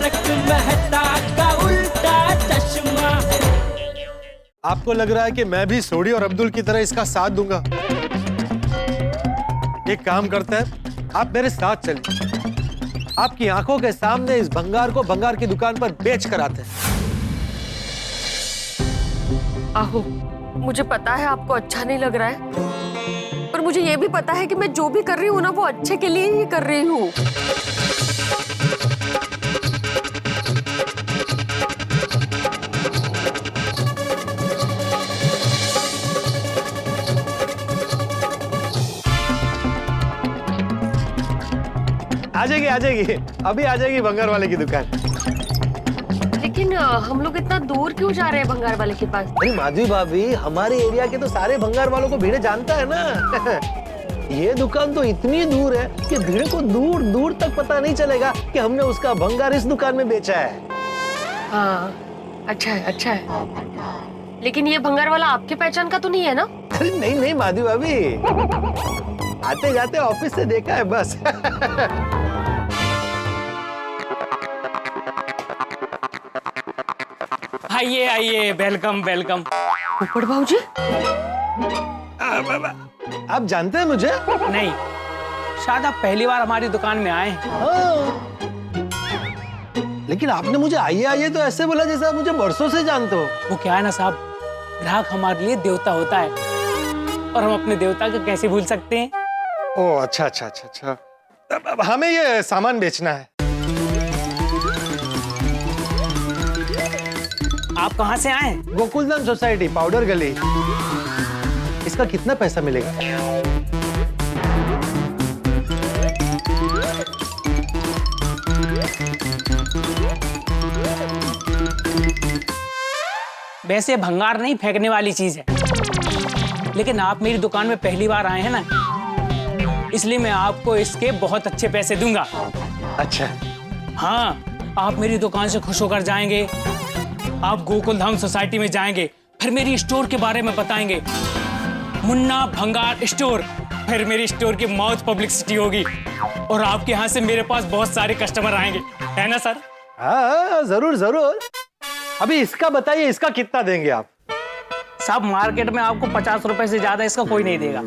तारक मेहता का उल्टा चश्मा। आपको लग रहा है कि मैं भी सोडी और अब्दुल की तरह इसका साथ दूंगा? एक काम करते हैं, आप मेरे साथ चलिए, आपकी आंखों के सामने इस भंगार को भंगार की दुकान पर बेच कर आते हैं। आहो, मुझे पता है आपको अच्छा नहीं लग रहा है, पर मुझे ये भी पता है कि मैं जो भी कर रही हूँ ना वो अच्छे के लिए ही कर रही हूँ। आ जाएगी, अभी आ जाएगी भंगार वाले की दुकान। लेकिन हम लोग इतना दूर क्यों जा रहे हैं भंगार वाले के पास? अरे माधवी भाभी, हमारे एरिया के तो सारे भंगार वालों को भीड़े जानता है ना। ये दुकान तो इतनी दूर है कि भीड़े को दूर दूर तक पता नहीं चलेगा कि हमने उसका भंगार इस दुकान में बेचा है। हाँ, अच्छा है। लेकिन ये भंगार वाला आपके पहचान का तो नहीं है ना? अरे नहीं माधवी भाभी, आते जाते ऑफिस से देखा है बस। आइए, वेलकम। पोपट भाऊजी? आप जानते हैं मुझे? नहीं, शायद आप पहली बार हमारी दुकान में आए हैं। हाँ। लेकिन आपने मुझे आइए तो ऐसे बोला जैसे आप मुझे बरसों से जानते हो। वो क्या है ना साहब, ग्राहक हमारे लिए देवता होता है, और हम अपने देवता को कैसे भूल सकते हैं। ओह अच्छा। अब हमें ये सामान बेचना है। आप कहाँ से आए? गोकुलधाम सोसाइटी, पाउडर गली। इसका कितना पैसा मिलेगा? वैसे भंगार नहीं फेंकने वाली चीज है, लेकिन आप मेरी दुकान में पहली बार आए हैं ना, इसलिए मैं आपको इसके बहुत अच्छे पैसे दूंगा। अच्छा। हाँ, आप मेरी दुकान से खुश होकर जाएंगे, आप गोकुलधाम सोसाइटी में जाएंगे, फिर मेरी स्टोर के बारे में बताएंगे, मुन्ना भंगार स्टोर। फिर मेरी स्टोर की माउथ पब्लिसिटी होगी और आपके यहाँ से मेरे पास बहुत सारे कस्टमर आएंगे, है ना सर? हाँ जरूर। अभी इसका बताइए, इसका कितना देंगे आप? साहब, मार्केट में आपको 50 रुपए से ज्यादा इसका कोई नहीं देगा,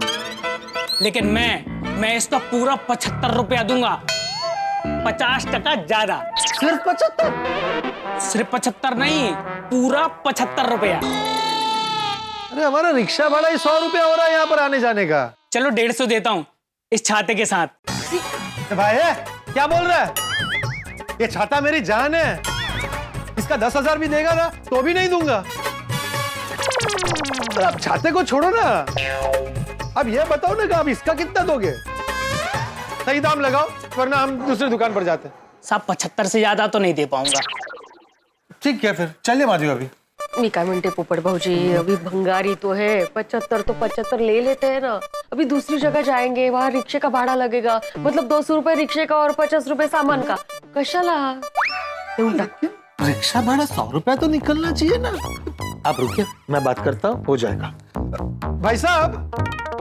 लेकिन मैं इसका पूरा 75 रुपया दूंगा। 50% ज्यादा। सिर्फ 75? सिर्फ 75 नहीं, पूरा 75 रुपया। अरे हमारा रिक्शा भाड़ा ही 100 रुपया हो रहा है यहाँ पर आने जाने का। चलो 150 देता हूँ इस छाते के साथ। भाई क्या बोल रहा है? ये छाता मेरी जान है, इसका 10,000 भी देगा ना तो भी नहीं दूंगा। तो अब छाते को छोड़ो ना, अब ये बताओ ना कि आप इसका कितना दोगे? सही दाम लगाओ, वरना हम दूसरी दुकान पर जाते हैं। साहब, 75 से ज्यादा तो नहीं दे पाऊंगा। ठीक है, फिर चलिए माधवी अभी। मी काय म्हणते पोपट भाऊजी, अभी भंगारी तो है, 75 तो 75 ले लेते हैं ना। अभी दूसरी जगह जाएंगे, वहाँ रिक्शे का भाड़ा लगेगा, मतलब 200 रुपए रिक्शे का और 50 रुपए सामान का। कशाला देऊन टाक। रिक्शा भाड़ा 100 रुपया तो निकलना चाहिए ना। आप रुकिए, मैं बात करता हूँ, हो जाएगा। भाई साहब।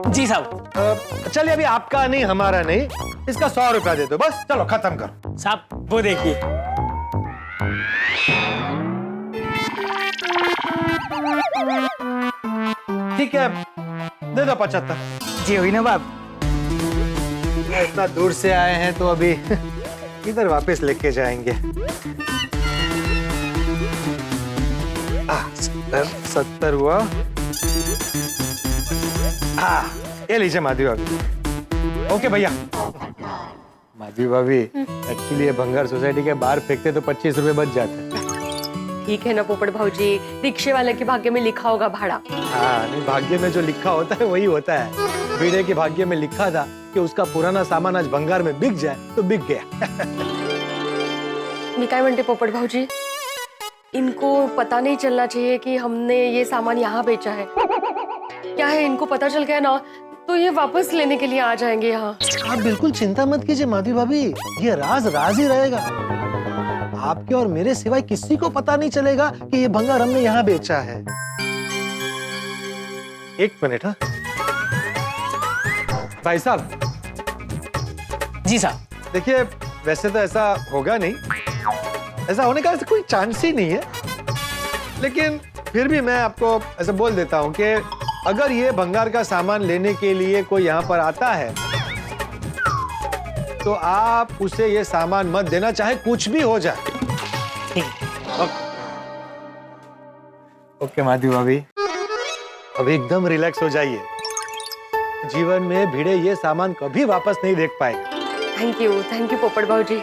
जी साहब। चलिए, अभी आपका नहीं हमारा नहीं, इसका 100 रुपया दे दो बस। चलो खत्म करो। साहब, वो देखिए। ठीक है, दे दो 75। जी हुई ना बात। इतना दूर से आए हैं तो अभी इधर वापस लेके जाएंगे। 70 हुआ। ये लीजिए माधवी भाभी। ओके भैया। माधवी भाभी, एक्चुअली ये भंगार सोसाइटी के बाहर फेंकते तो 25 रुपए बच जाते। ठीक है ना पोपट भाऊजी, रिक्शे वाले के भाग्य में लिखा होगा भाड़ा। हाँ, नहीं, भाग्य में जो लिखा होता है वही होता है। भीड़े के भाग्य में लिखा था कि उसका पुराना सामान आज भंगार में बिक जाए, तो बिक गया। मी काय म्हणते पोपट भाऊजी, इनको पता नहीं चलना चाहिए कि हमने ये सामान यहाँ बेचा है। क्या है, इनको पता चल गया ना तो ये वापस लेने के लिए आ जाएंगे यहाँ। आप बिल्कुल चिंता मत कीजिए माधवी भाभी, ये राज ही रहेगा। आपके और मेरे सिवाय किसी को पता नहीं चलेगा कि ये भंगार हमने यहाँ बेचा है। एक मिनट। हाँ भाई साहब। जी साहब। देखिए, वैसे तो ऐसा होगा नहीं, ऐसा होने का ऐसा कोई चांस ही नहीं है। लेकिन फिर भी मैं आपको ऐसा बोल देता हूं कि अगर ये भंगार का सामान लेने के लिए कोई यहाँ पर आता है तो आप उसे ये सामान मत देना, चाहे कुछ भी हो जाए। ओके माधवी भाभी, अब एकदम रिलैक्स हो जाइए। जीवन में भिड़े ये सामान कभी वापस नहीं देख पाएगा। थैंक यू पोपट भाजी।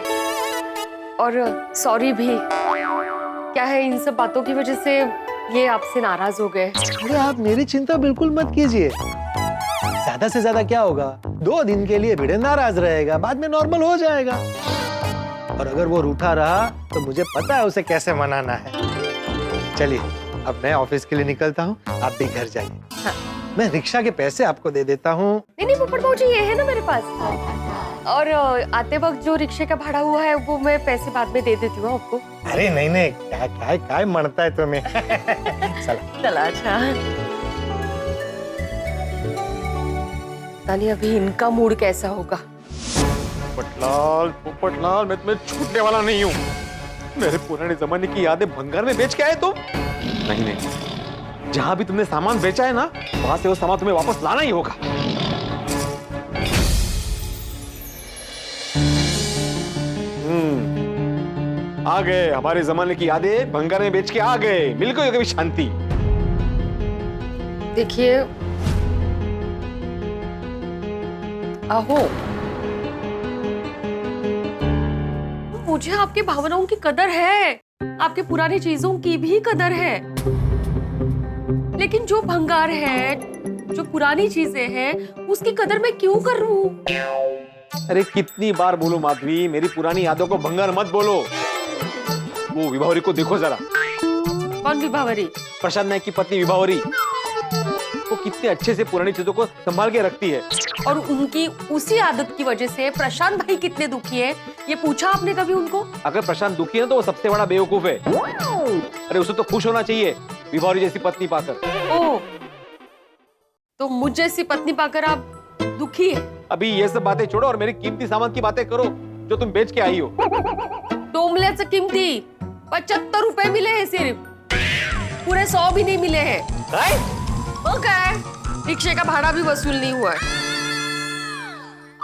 और सॉरी भी, क्या है इन सब बातों की वजह से ये आपसे नाराज हो गए। अरे आप मेरी चिंता बिल्कुल मत कीजिए। ज्यादा से ज्यादा क्या होगा, 2 दिन के लिए भिड़े नाराज रहेगा, बाद में नॉर्मल हो जाएगा। और अगर वो रूठा रहा तो मुझे पता है उसे कैसे मनाना है। चलिए अब मैं ऑफिस के लिए निकलता हूँ, आप भी घर जाइए। हाँ। मैं रिक्शा के पैसे आपको दे देता हूँ। नहीं पोपट भाजी, ये है ना मेरे पास। और आते वक्त जो रिक्शे का भाड़ा हुआ है वो मैं पैसे बाद में दे देती हूँ आपको। अरे नहीं, क्या मरता है तुम्हें। चला अच्छा। तानी अभी इनका मूड कैसा होगा। पोपटलाल, मैं तुम्हें छूटने वाला नहीं हूँ। मेरे पुराने जमाने की यादें भंगार में बेच के आए तुम? नहीं, जहां भी तुमने सामान बेचा है ना, वहां से वो सामान तुम्हें वापस लाना ही होगा। आ गए हमारे जमाने की यादें, भंगार में बेच के आ गए। मिल गई कभी शांति। देखिए आहो, मुझे आपकी भावनाओं की कदर है, आपके पुरानी चीजों की भी कदर है, लेकिन जो भंगार है, जो पुरानी चीजें हैं, उसकी कदर मैं क्यों करूं? अरे कितनी बार बोलो माधवी, मेरी पुरानी यादों को भंगार मत बोलो। वो विभावरी को देखो जरा। कौन विभावरी? प्रशांत नायक की पत्नी विभावरी। वो कितने अच्छे से पुरानी चीजों को संभाल के रखती है। और उनकी उसी आदत की वजह से प्रशांत भाई कितने दुखी है, ये पूछा आपने कभी उनको? अगर प्रशांत दुखी है तो वो सबसे बड़ा बेवकूफ है। अरे उसे तो खुश होना चाहिए विभावरी जैसी पत्नी पाकर। ओह, तो मुझ जैसी पत्नी पाकर आप दुखी है? अभी ये सब बातें छोड़ो और मेरी कीमती सामान की बातें करो जो तुम बेच के आई हो। डोमले से कीमती 75 रुपए मिले हैं सिर्फ, पूरे 100 भी नहीं मिले हैं। ओके, रिक्शे का भाड़ा भी वसूल नहीं हुआ है।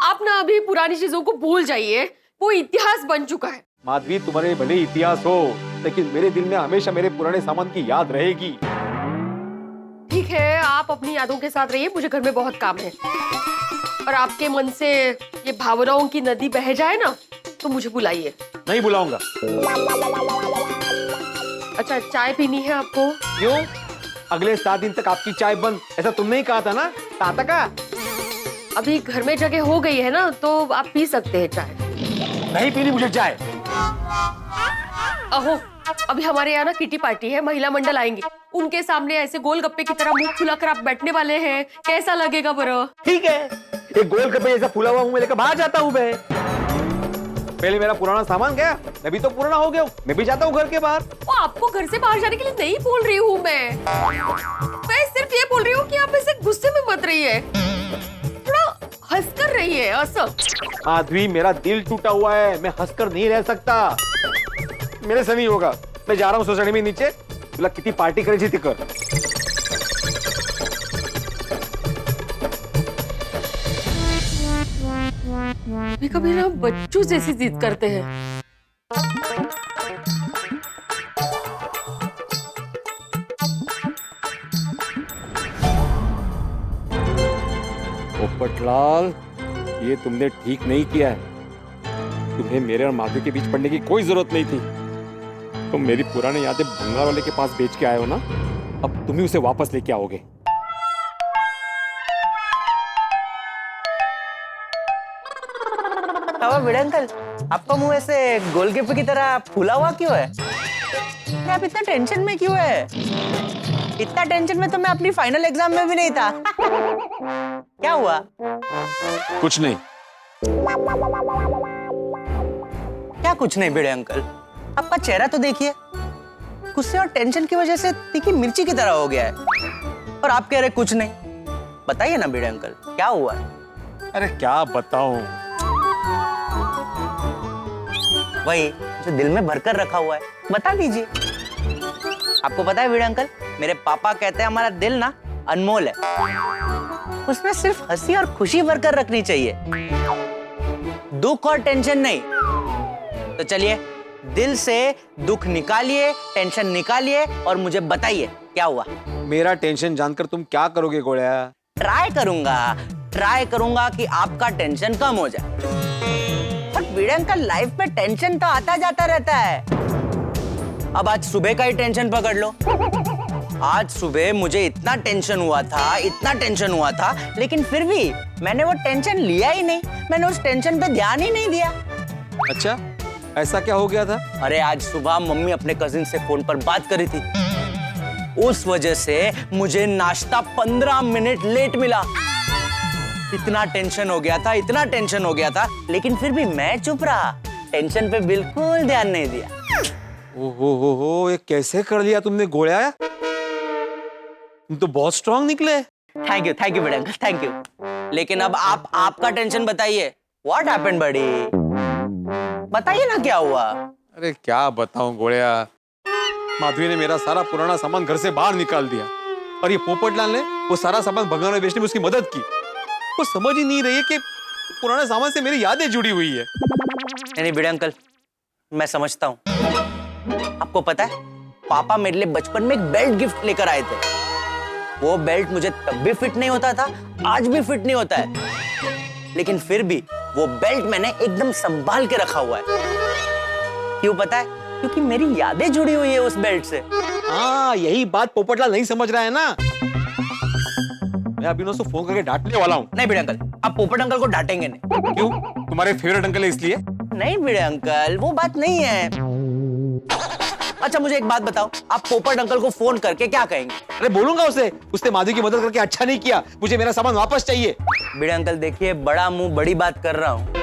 आप ना अभी पुरानी चीजों को भूल जाइए, वो इतिहास बन चुका है। माधवी, तुम्हारे भले इतिहास हो, लेकिन मेरे दिल में हमेशा मेरे पुराने सामान की याद रहेगी। ठीक है, आप अपनी यादों के साथ रहिए, मुझे घर में बहुत काम है। और आपके मन से ये भावनाओं की नदी बह जाए ना तो मुझे बुलाइए। नहीं बुलाऊंगा। अच्छा, चाय पीनी है आपको? क्यों? अगले 7 दिन तक आपकी चाय बंद, ऐसा तुमने ही कहा था ना? कहा था? अभी घर में जगह हो गई है ना, तो आप पी सकते हैं चाय। नहीं पीनी मुझे चाय। अहो, अभी हमारे यहाँ ना किटी पार्टी है, महिला मंडल आएंगे, उनके सामने ऐसे गोलगप्पे की तरह मुंह फुलाकर आप बैठने वाले हैं, कैसा लगेगा बरो? ठीक है, एक गोलगप्पे जैसा फूला हुआ मुंह में लेकर बाहर जाता हूँ मैं। पहले मेरा पुराना सामान गया, मैं भी तो पुराना हो गया हूँ, मैं भी जाता हूँ घर के बाहर। वो आपको घर से बाहर जाने के लिए नहीं बोल रही हूँ मैं सिर्फ ये बोल रही हूँ कि आप ऐसे गुस्से में मत रहिए, थोड़ा हंसकर रहिए। ऐसा माधवी, मेरा दिल टूटा हुआ है, मैं हंसकर नहीं रह सकता, मेरे से नहीं होगा। मैं जा रहा हूँ सोसाइटी में नीचे, तुला किती पार्टी करायची ती कर। कभी ना बच्चों जैसी जिद करते हैं। पोपटलाल, ये तुमने ठीक नहीं किया है। तुम्हें मेरे और माधवी के बीच पड़ने की कोई जरूरत नहीं थी। तुम मेरी पुरानी यादें भंगार वाले के पास बेच के आए हो ना, अब तुम ही उसे वापस लेके आओगे। भिड़े अंकल, आपका मुंह ऐसे गोलगप्पे की तरह फूला हुआ क्यों है? आप इतना टेंशन में क्यों है? इतना टेंशन में तो मैं अपनी फाइनल एग्जाम में भी नहीं था। क्या हुआ? कुछ नहीं। क्या कुछ नहीं भिड़े अंकल, आपका चेहरा तो देखिए, गुस्से और टेंशन की वजह से तीखी मिर्ची की तरह हो गया है, और आप कह रहे कुछ नहीं। बताइए ना भिड़े अंकल, क्या हुआ है? अरे क्या बताऊं? वही जो दिल में भरकर रखा हुआ है, बता दीजिए। आपको पता है भिड़े अंकल, मेरे पापा कहते हैं हमारा दिल ना अनमोल है, उसमें सिर्फ हंसी और खुशी भरकर रखनी चाहिए, दुख और टेंशन नहीं। तो चलिए दिल से दुख निकालिए, टेंशन निकालिए और मुझे बताइए क्या हुआ। मेरा टेंशन जानकर तुम क्या करोगे गोळ्या? ट्राई करूंगा कि आपका टेंशन कम हो जाए। पर भिड़े अंकल, लाइफ में टेंशन तो आता जाता रहता है। अब आज सुबह का ही टेंशन पकड़ लो। आज सुबह मुझे इतना टेंशन हुआ था, लेकिन फिर भी मैंने वो टेंशन लिया ही नहीं, मैंने उस टेंशन पे ध्यान ही नहीं दिया। अच्छा, ऐसा क्या हो गया था? अरे आज सुबह मम्मी अपने कजिन से फोन पर बात करी थी, उस वजह से मुझे नाश्ता 15 मिनट लेट मिला। इतना टेंशन हो गया था, लेकिन फिर भी मैं चुप रहा, टेंशन पे बिल्कुल ध्यान नहीं दिया। ओहो, ये कैसे कर लिया तुमने गोळ्या? तुम तो बहुत स्ट्रांग निकले। Thank you Bhide uncle, thank you. लेकिन अब आप आपका टेंशन बताइए, व्हाट हैपेंड बड़ी? बताइए ना क्या हुआ। अरे क्या बताऊं गोळ्या, माधवी ने मेरा सारा पुराना सामान घर से बाहर निकाल दिया और ये पोपटलाल ने वो सारा सामान भंगार में बेचने में उसकी मदद की। वो समझ ही नहीं रही है कि पुराने सामान से मेरी यादें जुड़ी हुई है। नहीं भिड़े अंकल, मैं समझता हूँ। आपको पता है, पापा मेरे लिए बचपन में एक बेल्ट गिफ्ट लेकर आए थे। वो बेल्ट मुझे तब भी फिट नहीं होता था, आज भी फिट नहीं होता है, लेकिन फिर भी वो बेल्ट मैंने एकदम संभाल के रखा हुआ है। क्यों पता है? क्योंकि मेरी यादें जुड़ी हुई है उस बेल्ट से। हाँ, यही बात पोपटलाल नहीं समझ रहा है ना। मैं अभी उसको फोन करके डांटने वाला हूँ। नहीं भिड़े अंकल, आप पोपट अंकल को डांटेंगे नहीं। क्यों? तुम्हारे फेवरेट अंकल है इसलिए? नहीं भिड़े अंकल, वो बात नहीं है। अच्छा मुझे एक बात बताओ, आप पोपट अंकल को फोन करके क्या कहेंगे? अरे बोलूंगा उसे, उसने माधवी की मदद करके अच्छा नहीं किया, मुझे मेरा सामान वापस चाहिए। भिड़े अंकल देखिए, बड़ा मुंह बड़ी बात कर रहा हूँ।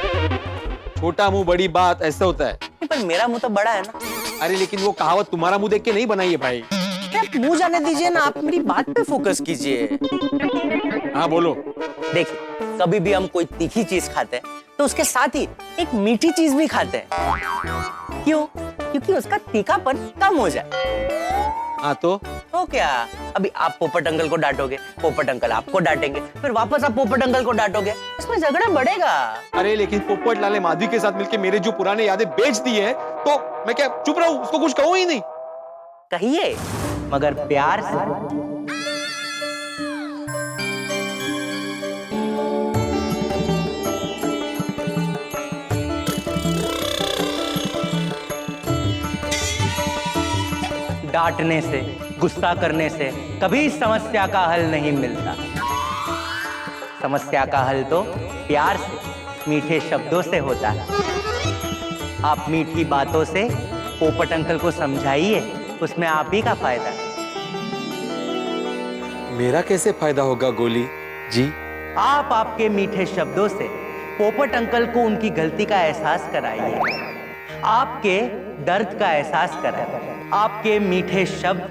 छोटा मुंह बड़ी बात ऐसा होता है। पर मेरा मुंह तो बड़ा है ना। अरे लेकिन वो कहावत तुम्हारा मुंह देख के नहीं बनाई है भाई। आप मुंह जाने दीजिए ना, आप मेरी बात पे फोकस कीजिए। हाँ बोलो। देखिए, कभी भी हम कोई तीखी चीज खाते हैं तो उसके साथ ही एक मीठी चीज भी खाते हैं। क्यों? क्योंकि उसका तीखापन कम हो जाए। हाँ तो क्या? अभी आप पोपट अंकल को डांटोगे, पोपट अंकल आपको डांटेंगे, फिर वापस आप पोपट अंकल को डांटोगे, इसमें झगड़ा बढ़ेगा। अरे लेकिन पोपटलाल ने माधवी के साथ मिलकर मेरे जो पुराने यादें बेच दी है, तो मैं क्या चुप रहूं? उसको कुछ कहूं ही नहीं? कहिए, मगर प्यार से। डांटने से, गुस्सा करने से कभी समस्या का हल नहीं मिलता। समस्या का हल तो प्यार से, मीठे शब्दों से होता है। आप मीठी बातों से पोपट अंकल को समझाइए, उसमें आप ही का फायदा है। मेरा कैसे फायदा होगा गोली जी? आप आपके मीठे शब्दों से पोपट अंकल को उनकी गलती का एहसास कराइए, आपके दर्द का एहसास कराइए। आपके मीठे शब्द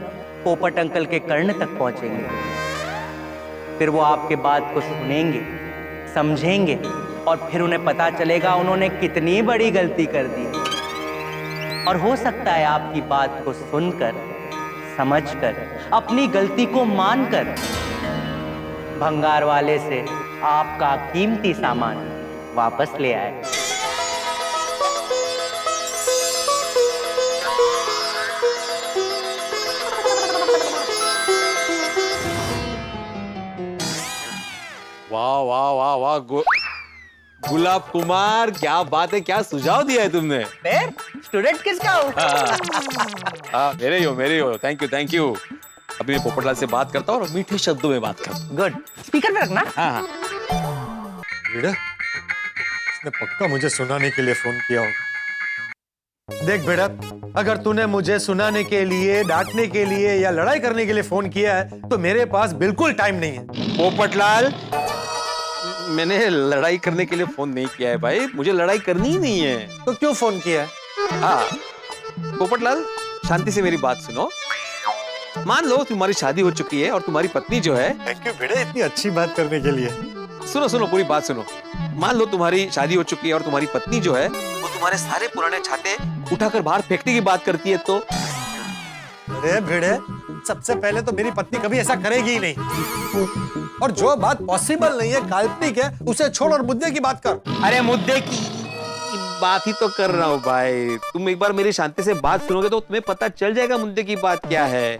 पोपट अंकल के कर्ण तक पहुंचेंगे, फिर वो आपके बात को सुनेंगे, समझेंगे और फिर उन्हें पता चलेगा उन्होंने कितनी बड़ी गलती कर दी। और हो सकता है आपकी बात को सुनकर, समझकर, अपनी गलती को मानकर भंगार वाले से आपका कीमती सामान वापस ले आए। वाह वाह वाह वाह गुलाब कुमार, क्या बात है, क्या सुझाव दिया है तुमने। फिर स्टूडेंट किसका हो? हाँ, मेरे ही हो। Thank you. अभी मैं पोपटलाल से बात करता हूँ और मीठे शब्दों में बात करता हूँ। गुड, स्पीकर पे रखना। हाँ। भिड़े, इसने पक्का मुझे सुनाने के लिए फोन किया होगा। देख भिड़ा, अगर तूने मुझे सुनाने के लिए, डांटने के लिए या लड़ाई करने के लिए फोन किया है तो मेरे पास बिल्कुल टाइम नहीं है। पोपटलाल, मैंने लड़ाई करने के लिए फोन नहीं किया है भाई, मुझे लड़ाई करनी ही नहीं है। तो क्यों फोन किया है? हाँ, पोपटलाल शांति से मेरी बात सुनो। मान लो तुम्हारी शादी हो चुकी है और तुम्हारी पत्नी जो है। थैंक यू भिड़े, इतनी अच्छी बात करने के लिए। सुनो सुनो, पूरी बात सुनो। मान लो तुम्हारी शादी हो चुकी है और तुम्हारी पत्नी जो है वो तुम्हारे सारे पुराने छाते उठाकर बाहर फेंकने की बात करती है तो? अरे भिड़े, सबसे पहले तो मेरी पत्नी कभी ऐसा करेगी ही नहीं। और जो बात पॉसिबल नहीं है, काल्पनिक है, उसे छोड़ और मुद्दे की बात कर। अरे मुद्दे की बात ही तो कर रहा हूँ भाई। तुम एक बार मेरी शांति से बात सुनोगे तो तुम्हें पता चल जाएगा मुद्दे की बात क्या है।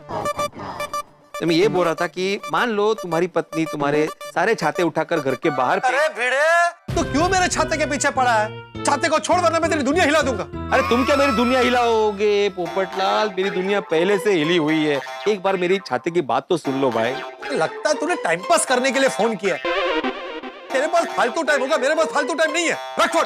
तो मैं ये बोल रहा था कि मान लो तुम्हारी पत्नी तुम्हारे सारे छाते उठाकर घर के बाहर अरे भिड़े, तो क्यों मेरे छाते के पीछे पड़ा है? छाते को छोड़ वरना मैं तेरी दुनिया हिला दूंगा। अरे तुम क्या मेरी दुनिया हिलाओगे पोपटलाल? मेरी दुनिया पहले से हिली हुई है। एक बार मेरी छाते की बात तो सुन लो भाई। लगता है तूने टाइम पास करने के लिए फोन किया। तेरे पास फालतू टाइम होगा, मेरे पास फालतू टाइम नहीं है। रख फोन।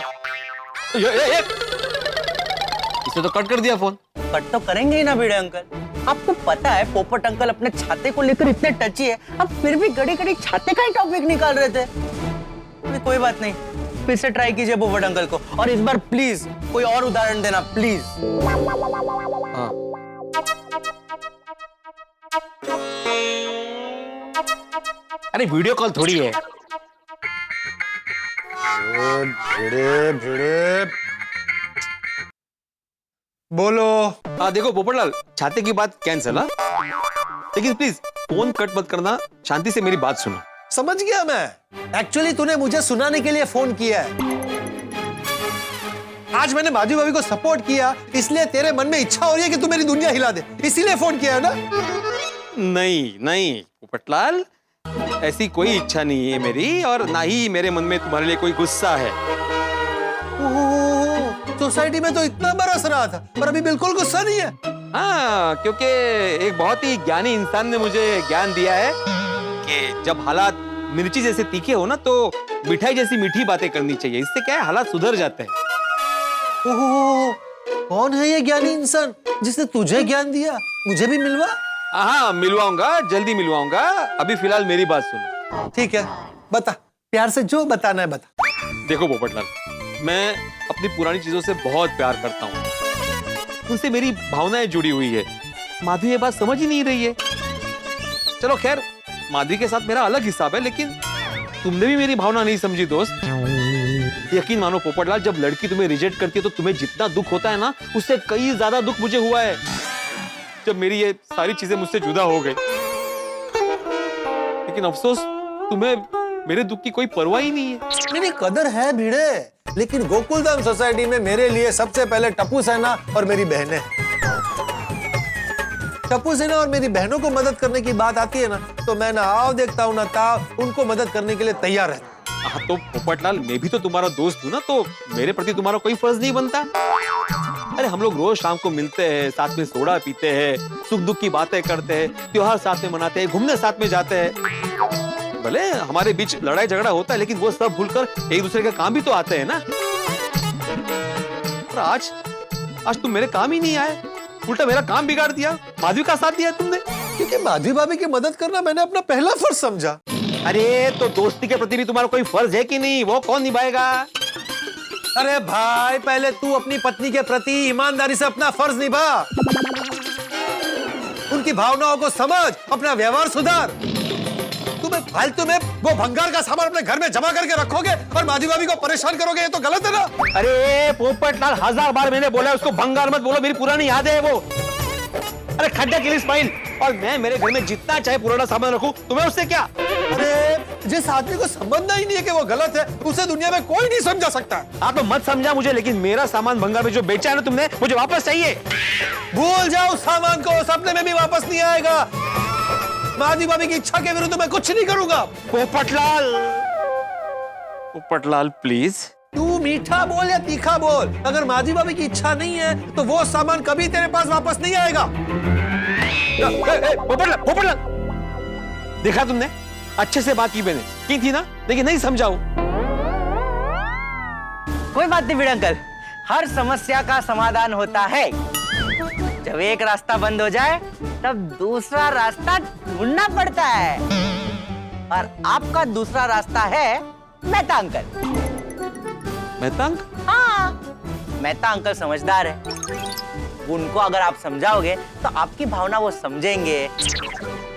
इसने तो कट कर दिया फोन। कट तो करेंगे ही ना भिड़े अंकल। आपको पता है पोपट अंकल अपने छाते को लेकर इतने टची है, अब फिर भी घड़ी घड़ी छाते का ही टॉपिक निकाल रहे थे। कोई बात नहीं, फिर से ट्राई कीजिए पोपट अंकल को, और इस बार प्लीज कोई और उदाहरण देना प्लीज। हाँ। अरे वीडियो कॉल थोड़ी है। भिड़े भिड़े बोलो। हाँ देखो पोपटलाल, छाते की बात कैंसिल। हाँ, लेकिन प्लीज फोन कट मत करना, शांति से मेरी बात सुनो। समझ गया मैं। एक्चुअली तूने मुझे सुनाने के लिए फोन किया है। आज मैंने माधवी भाभी को सपोर्ट किया, इसलिए तेरे मन में इच्छा हो रही है कि तू मेरी दुनिया हिला दे, इसीलिए फोन किया है ना? नहीं नहीं पोपटलाल, ऐसी कोई इच्छा नहीं है मेरी, और ना ही मेरे मन में तुम्हारे लिए कोई गुस्सा है। सोसाइटी में तो इतना बरस रहा था, पर अभी बिल्कुल गुस्सा नहीं है। हाँ, क्योंकि एक बहुत ही ज्ञानी इंसान ने मुझे ज्ञान दिया है कि जब हालात मिर्ची जैसे तीखे हो ना, तो मिठाई जैसी मीठी बातें करनी चाहिए। इससे क्या है, हालात सुधर जाते हैं। ओह, कौन है ये ज्ञानी इंसान जिसने तुझे ज्ञान दिया? मुझे भी मिलवा। हाँ मिलवाऊंगा, जल्दी मिलवाऊंगा। अभी फिलहाल मेरी बात सुनो। ठीक है, बता, प्यार से जो बताना है बता। देखो पोपटलाल, मैं अपनी पुरानी चीजों से बहुत प्यार करता हूँ, उनसे मेरी भावनाएं जुड़ी हुई है। माधवी ये बात समझ ही नहीं रही है। चलो खैर, माधवी के साथ मेरा अलग हिसाब है, लेकिन तुमने भी मेरी भावना नहीं समझी दोस्त। यकीन मानो पोपटलाल, जब लड़की तुम्हें रिजेक्ट करती है तो तुम्हें जितना दुख होता है ना, उससे कई ज्यादा दुख मुझे हुआ है जब मेरी ये सारी चीजें मुझसे जुदा हो गई। लेकिन अफसोस, तुम्हें मेरे दुख की कोई परवाह ही नहीं है। मेरी कदर है भिड़े, लेकिन गोकुलधाम सोसाइटी में मेरे लिए सबसे पहले टप्पू सेना और मेरी बहनें। टप्पू सेना और मेरी बहनों को मदद करने की बात आती है ना, तो मैं ना आओ देखता हूँ ना ताव, उनको मदद करने के लिए तैयार है। हाँ तो पोपटलाल, मैं भी तो तुम्हारा दोस्त हूँ ना, तो मेरे प्रति तुम्हारा कोई फर्ज नहीं बनता? अरे हम लोग रोज शाम को मिलते हैं, साथ में सोडा पीते हैं, सुख दुख की बातें करते हैं, त्योहार साथ में मनाते हैं, घूमने साथ में जाते हैं। भले हमारे बीच लड़ाई झगड़ा होता है, लेकिन वो सब भूलकर एक दूसरे का काम भी तो आते हैं ना। और आज तुम मेरे काम ही नहीं आए, उल्टा मेरा काम बिगाड़ दिया। माधवी का साथ दिया तुमने। क्योंकि माधवी भाभी की मदद करना मैंने अपना पहला फर्ज समझा। अरे तो दोस्ती के प्रति भी तुम्हारा कोई फर्ज है कि नहीं? वो कौन निभाएगा? अरे भाई, पहले तू अपनी पत्नी के प्रति ईमानदारी से अपना फर्ज निभा, उनकी भावनाओं को समझ, अपना व्यवहार सुधार। तुम्हें फालतू में वो भंगार का सामान अपने घर में जमा करके रखोगे और माधवी भाभी को परेशान करोगे, ये तो गलत है ना? अरे पोपटलाल, 1000 बार मैंने बोला उसको भंगार मत बोलो, मेरी पुरानी याद है वो। अरे खड्डा के लिए स्माइल, और मैं मेरे घर में जितना चाहे पुराना सामान रखूं, तुम्हें उससे क्या? अरे जिस आदमी को समझना ही नहीं है कि वो गलत है, उसे दुनिया में कोई नहीं समझा सकता। आप मत समझा मुझे, लेकिन मेरा सामान भंगार में जो बेचा है ना तुमने, मुझे वापस चाहिए। भूल जाओ उस सामान को, सपने में भी वापस नहीं आएगा। माधवी भाभी की इच्छा के विरुद्ध मैं कुछ नहीं करूंगा। पोपटलाल प्लीज। तू मीठा बोल या तीखा बोल, अगर माधवी भाभी की इच्छा नहीं है तो वो सामान कभी तेरे पास वापस नहीं आएगा। पोपटलाल, देखा तुमने, अच्छे से बात की थी ना, लेकिन नहीं समझाऊ। कोई बात नहीं भिड़े अंकल, हर समस्या का समाधान होता है। जब एक रास्ता बंद हो जाए तब दूसरा रास्ता ढूंढना पड़ता है, और आपका दूसरा रास्ता है मेहता अंकल। मेहता अंकल? हाँ, मेहता अंकल समझदार है। उनको अगर आप समझाओगे तो आपकी भावना वो समझेंगे,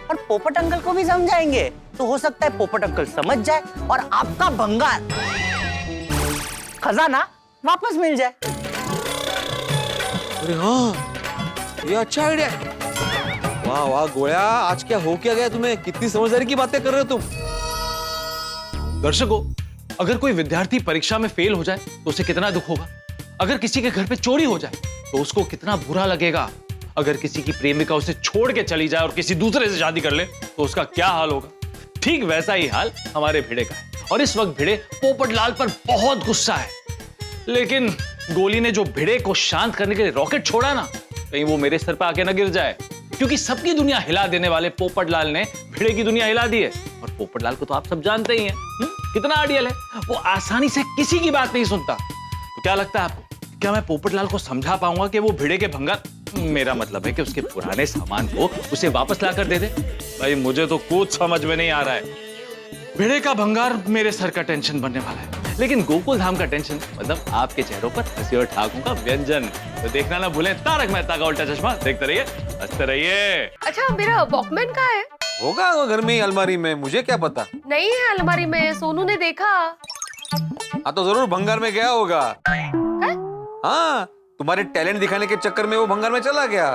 और पोपट अंकल को भी समझाएंगे तो हो सकता है पोपट अंकल समझ जाए और आपका भंगार खजाना वापस मिल जाए। अरे हाँ, ये अच्छा आइडिया है। वाह वाह गोया, आज क्या हो क्या गया तुम्हें? कितनी समझदारी की बातें कर रहे हो तुम। दर्शकों, अगर कोई विद्यार्थी परीक्षा में फेल हो जाए तो उसे कितना दुख होगा। अगर किसी के घर पे चोरी हो जाए तो उसको कितना बुरा लगेगा। अगर किसी की प्रेमिका उसे छोड़ के चली जाए और किसी दूसरे से शादी कर ले तो उसका क्या हाल होगा। ठीक वैसा ही हाल हमारे भिड़े का है और इस वक्त भिड़े पोपटलाल पर बहुत गुस्सा है। लेकिन गोली ने जो भिड़े को शांत करने के लिए रॉकेट छोड़ा ना, कहीं वो मेरे सर पर आके ना गिर जाए, क्योंकि सबकी दुनिया हिला देने वाले पोपटलाल ने भिड़े की दुनिया हिला दी है। और पोपटलाल को तो आप सब जानते ही हैं, कितना आइडियल है। वो आसानी से किसी की बात नहीं सुनता। तो क्या लगता है आपको, क्या मैं पोपटलाल को समझा पाऊंगा कि वो भिड़े के भंगार, मेरा मतलब है कि उसके पुराने सामान को उसे वापस लाकर दे दे? भाई मुझे तो कुछ समझ में नहीं आ रहा है। भिड़े का भंगार मेरे सर का टेंशन बनने वाला है, लेकिन गोकुल धाम का टेंशन मतलब आपके चेहरों पर हंसी और ठाकों का व्यंजन। तो देखना ना भूलें तारक मेहता का उल्टा चश्मा। देखते रहिए, हंसते रहिए। अच्छा, मेरा वॉकमैन कहाँ है? होगा वो घर में ही, अलमारी में, मुझे क्या पता। नहीं है अलमारी में, सोनू ने देखा। हाँ तो जरूर भंगार में गया होगा। हाँ, तुम्हारे टैलेंट दिखाने के चक्कर में वो भंगार में चला गया।